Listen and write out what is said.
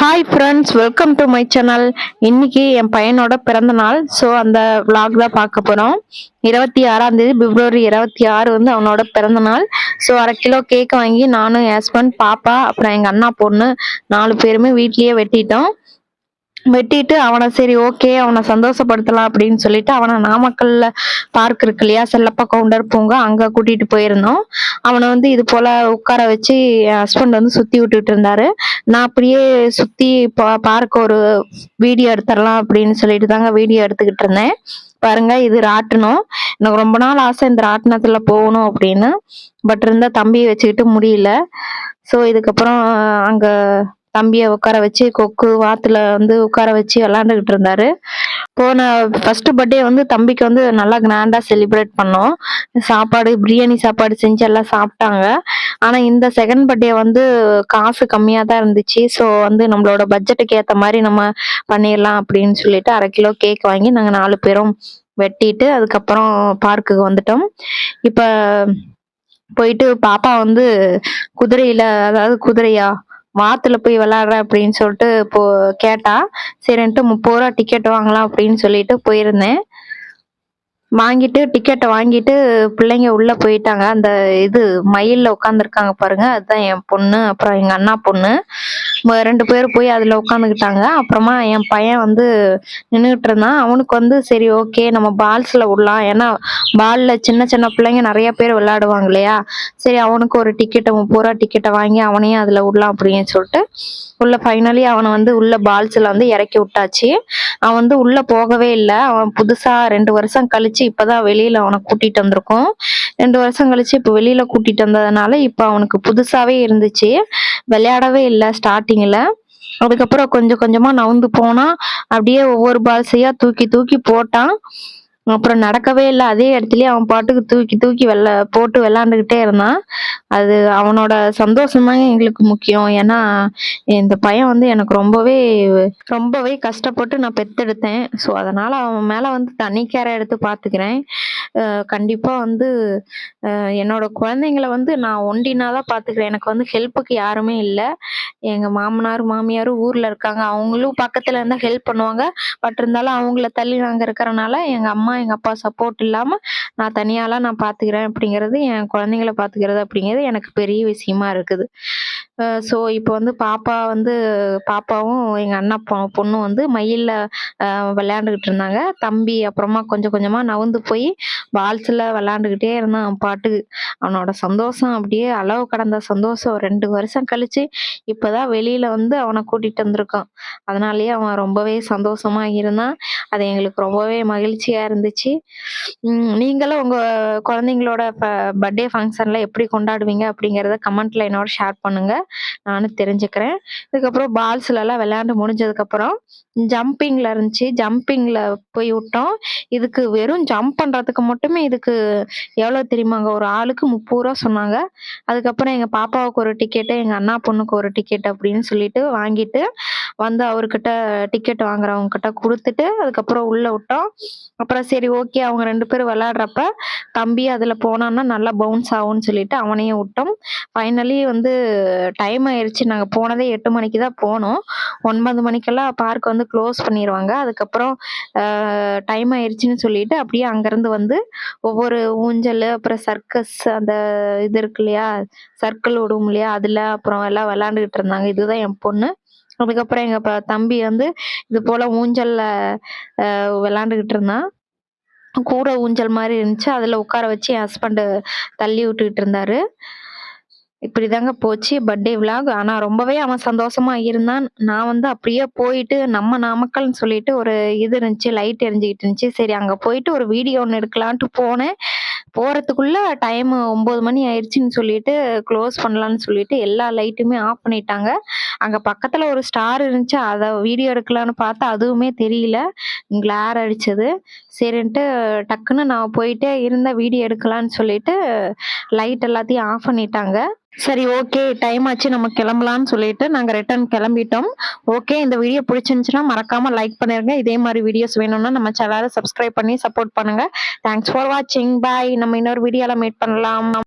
Hi friends, welcome to my channel. இன்னைக்கு என் பையனோட பிறந்த நாள். ஸோ அந்த vlog தான் பார்க்க போகிறோம். 26ஆம் தேதி பிப்ரவரி 26 வந்து அவனோட பிறந்த நாள். ஸோ 1/2 கிலோ கேக் வாங்கி நானும் என் ஹஸ்பண்ட், பாப்பா, அப்புறம் எங்கள் அண்ணா பொண்ணு 4 பேருமே வீட்லேயே வெட்டிட்டு அவனை சரி ஓகே அவனை சந்தோஷப்படுத்தலாம் அப்படின்னு சொல்லிட்டு அவனை நாமக்கல்ல பார்க் இருக்கு இல்லையா, செல்லப்பா கவுண்டர் பூங்கா, அங்க கூட்டிட்டு போயிருந்தோம். அவனை வந்து இது போல உட்கார வச்சு என் ஹஸ்பண்ட் வந்து சுத்தி விட்டுட்டு இருந்தாரு. நான் அப்படியே சுத்தி பார்க்க ஒரு வீடியோ எடுத்துடலாம் அப்படின்னு சொல்லிட்டு தாங்க வீடியோ எடுத்துக்கிட்டு இருந்தேன். பாருங்க, இது ராட்டினம். எனக்கு ரொம்ப நாள் ஆசை இந்த ராட்டினத்துல போகணும் அப்படின்னு. பட் இருந்தா தம்பியை வச்சுக்கிட்டு முடியல. ஸோ இதுக்கப்புறம் அங்க தம்பியை உட்கார வச்சு கொக்கு வாத்துல வந்து உட்கார வச்சு விளாண்டுகிட்டு இருந்தாரு. போன ஃபர்ஸ்ட் பர்த்டே வந்து தம்பிக்கு வந்து நல்லா கிராண்டா செலிப்ரேட் பண்ணோம். சாப்பாடு, பிரியாணி சாப்பாடு செஞ்சு எல்லாம் சாப்பிட்டாங்க. ஆனா இந்த செகண்ட் பர்த்டே வந்து காசு கம்மியா தான் இருந்துச்சு. ஸோ வந்து நம்மளோட பட்ஜெட்டுக்கு ஏத்த மாதிரி நம்ம பண்ணிடலாம் அப்படின்னு சொல்லிட்டு 1/2 கிலோ கேக் வாங்கி நாங்க 4 பேரும் வெட்டிட்டு அதுக்கப்புறம் பார்க்குக்கு வந்துட்டோம். இப்ப போயிட்டு பாப்பா வந்து குதிரையில, அதாவது குதிரையா வாத்துல போய் விளையாடுற அப்படின்னு சொல்லிட்டு கேட்டா. சரின்ட்டு 30 ரூபா டிக்கெட் வாங்கலாம் அப்படின்னு சொல்லிட்டு போயிருந்தேன். வாங்கிட்டு டிக்கெட்டை வாங்கிட்டு பிள்ளைங்க உள்ள போயிட்டாங்க. அந்த இது மயில்ல உட்காந்துருக்காங்க பாருங்க, அதுதான் என் பொண்ணு, அப்புறம் எங்க அண்ணா பொண்ணு. 2 பேரும் போய் அதுல உட்காந்துக்கிட்டாங்க. அப்புறமா என் பையன் வந்து நின்றுட்டு இருந்தான். அவனுக்கு வந்து சரி ஓகே நம்ம பால்ஸ்ல விடலாம், ஏன்னா பால்ல சின்ன சின்ன பிள்ளைங்க நிறைய பேர் விளையாடுவாங்க இல்லையா. சரி அவனுக்கு ஒரு டிக்கெட்டை 30 ரூபா டிக்கெட்டை வாங்கி அவனையும் அதுல விடலாம் அப்படின்னு சொல்லிட்டு உள்ள ஃபைனலி அவனை வந்து உள்ள பால்ஸ்ல வந்து இறக்கி விட்டாச்சு. அவன் வந்து உள்ள போகவே இல்லை. அவன் புதுசா 2 வருஷம் கழிச்சு இப்பதான் வெளியில அவனை கூட்டிட்டு வந்திருக்கோம். 2 வருஷம் கழிச்சு இப்ப வெளியில கூட்டிட்டு வந்ததுனால இப்ப அவனுக்கு புதுசாவே இருந்துச்சு. விளையாடவே இல்லை ஸ்டார்டிங்ல. அதுக்கப்புறம் கொஞ்சம் கொஞ்சமா நவுந்து போனா, அப்படியே ஒவ்வொரு பால்ஸையா தூக்கி தூக்கி போட்டான். அப்புறம் நடக்கவே இல்லை. அதே இடத்துலயே அவன் பாட்டுக்கு தூக்கி தூக்கி போட்டு விளையாண்டுகிட்டே இருந்தான். அது அவனோட சந்தோஷம் தாங்க எங்களுக்கு முக்கியம். ஏன்னா இந்த பையன் வந்து எனக்கு ரொம்பவே ரொம்பவே கஷ்டப்பட்டு நான் பெத்தெடுத்தேன். ஸோ அதனால அவன் மேல வந்து தனி கேரை எடுத்து பாத்துக்கிறேன். கண்டிப்பா வந்து என்னோட குழந்தைங்கள வந்து நான் ஒண்டினாதான் பாத்துக்கிறேன். எனக்கு வந்து ஹெல்ப்புக்கு யாருமே இல்லை. எங்க மாமனார் மாமியாரும் ஊர்ல இருக்காங்க. அவங்களும் பக்கத்துல இருந்தா ஹெல்ப் பண்ணுவாங்க. பட் இருந்தாலும் அவங்கள தள்ளி நாங்க இருக்கிறனால எங்க அம்மா எங்க அப்பா சப்போர்ட் இல்லாம நான் தனியாலாம் நான் பாத்துக்கிறேன் அப்படிங்கிறது, என் குழந்தைங்கள பாத்துக்கிறது அப்படிங்கிறது எனக்கு பெரிய விஷயமா இருக்குது. ஸோ இப்போ வந்து பாப்பாவும் எங்க அண்ணா பொண்ணும் வந்து மயில்ல விளையாண்டுகிட்டு இருந்தாங்க. தம்பி அப்புறமா கொஞ்சம் கொஞ்சமா நவுந்து போய் பால்ஸ்ல விளையாண்டுகிட்டே இருந்தான். அவன் பாட்டுக்கு அவனோட சந்தோஷம் அப்படியே அளவு கடந்த சந்தோஷம். 2 வருஷம் கழிச்சு இப்பதான் வெளியில வந்து அவனை கூட்டிட்டு வந்திருக்கான். அதனாலயே அவன் ரொம்பவே சந்தோஷமா இருந்தான். அது எங்களுக்கு ரொம்பவே மகிழ்ச்சியா இருந்துச்சு. நீங்களும் உங்க குழந்தைங்களோட பர்த்டே ஃபங்க்ஷன்ல எப்படி கொண்டாடுவீங்க அப்படிங்கிறத கமெண்ட்ல என்னோட ஷேர் பண்ணுங்க, நானும் தெரிஞ்சுக்கிறேன். இதுக்கப்புறம் பால்ஸ்ல எல்லாம் விளையாண்டு முடிஞ்சதுக்கப்புறம் ஜம்பிங்ல இருந்துச்சு. ஜம்பிங்ல போய் விட்டோம். இதுக்கு வெறும் ஜம்ப் பண்றதுக்கு மட்டுமே இதுக்கு எவ்வளவு தெரியுமாங்க, ஒரு ஆளுக்கு 30 ரூபா சொன்னாங்க. அதுக்கப்புறம் எங்க பாப்பாவுக்கு ஒரு டிக்கெட்டு, எங்க அண்ணா பொண்ணுக்கு ஒரு டிக்கெட் அப்படின்னு சொல்லிட்டு வாங்கிட்டு வந்து அவர்கிட்ட டிக்கெட் வாங்குறவங்க கிட்ட கொடுத்துட்டு அதுக்கப்புறம் உள்ள விட்டோம். அப்புறம் சரி ஓகே அவங்க 2 பேரும் விளையாடுறப்ப தம்பி அதுல போனான்னா நல்லா பவுன்ஸ் ஆகும்னு சொல்லிட்டு அவனையும் விட்டோம். ஃபைனலி வந்து டைம் ஆயிடுச்சு. நாங்க போனதே 8 மணிக்கு தான் போனோம். 9 மணிக்கெல்லாம் பார்க் வந்து க்ளோஸ் பண்ணிடுவாங்க. அதுக்கப்புறம் டைம் ஆயிடுச்சுன்னு சொல்லிட்டு அப்படியே அங்கிருந்து வந்து ஒவ்வொரு ஊஞ்சல், அப்புறம் சர்க்கஸ், அந்த இது இருக்கு இல்லையா, சர்க்கிள் விடும் இல்லையா, அதுல அப்புறம் எல்லாம் விளையாண்டுகிட்டு இருந்தாங்க. இதுதான் என் பொண்ணு. அதுக்கப்புறம் எங்க தம்பி வந்து இது போல ஊஞ்சல்ல விளையாண்டுகிட்டு இருந்தான். கூரை ஊஞ்சல் மாதிரி இருந்துச்சு. அதுல உட்கார வச்சு என் ஹஸ்பண்ட் தள்ளி விட்டுக்கிட்டு இருந்தாரு. இப்படிதாங்க போச்சு பர்த்டே விலாக். ஆனா ரொம்பவே அவன் சந்தோஷமா இருந்தான். நான் வந்து அப்படியே போயிட்டு நம்ம நாமக்கல்னு சொல்லிட்டு ஒரு இது இருந்துச்சு, லைட் எரிஞ்சுக்கிட்டு இருந்துச்சு. சரி அங்க போயிட்டு ஒரு வீடியோ ஒன்று எடுக்கலான்ட்டு போனேன். போறதுக்குள்ள டைம் 9 மணி ஆயிடுச்சுன்னு சொல்லிட்டு க்ளோஸ் பண்ணலான்னு சொல்லிட்டு எல்லா லைட்டுமே ஆஃப் பண்ணிட்டாங்க. அங்க பக்கத்துல ஒரு ஸ்டார் இருந்துச்சு. அதை வீடியோ எடுக்கலான்னு பார்த்தா அதுவுமே தெரியல, கிளார் அடிச்சது. சரின்ட்டு டக்குன்னு நான் போயிட்டே இருந்த வீடியோ எடுக்கலான்னு சொல்லிட்டு லைட் எல்லாத்தையும் ஆஃப் பண்ணிட்டாங்க. சரி ஓகே டைம் ஆச்சு நம்ம கிளம்பலாம்னு சொல்லிட்டு நாங்க ரிட்டர்ன் கிளம்பிட்டோம். ஓகே, இந்த வீடியோ பிடிச்சிருந்துச்சுன்னா மறக்காம லைக் பண்ணிருங்க. இதே மாதிரி வீடியோஸ் வேணும்னா நம்ம சேனலை சப்ஸ்கிரைப் பண்ணி சப்போர்ட் பண்ணுங்க. தேங்க்ஸ் ஃபார் வாட்சிங். பாய். நம்ம இன்னொரு வீடியோல மீட் பண்ணலாம்.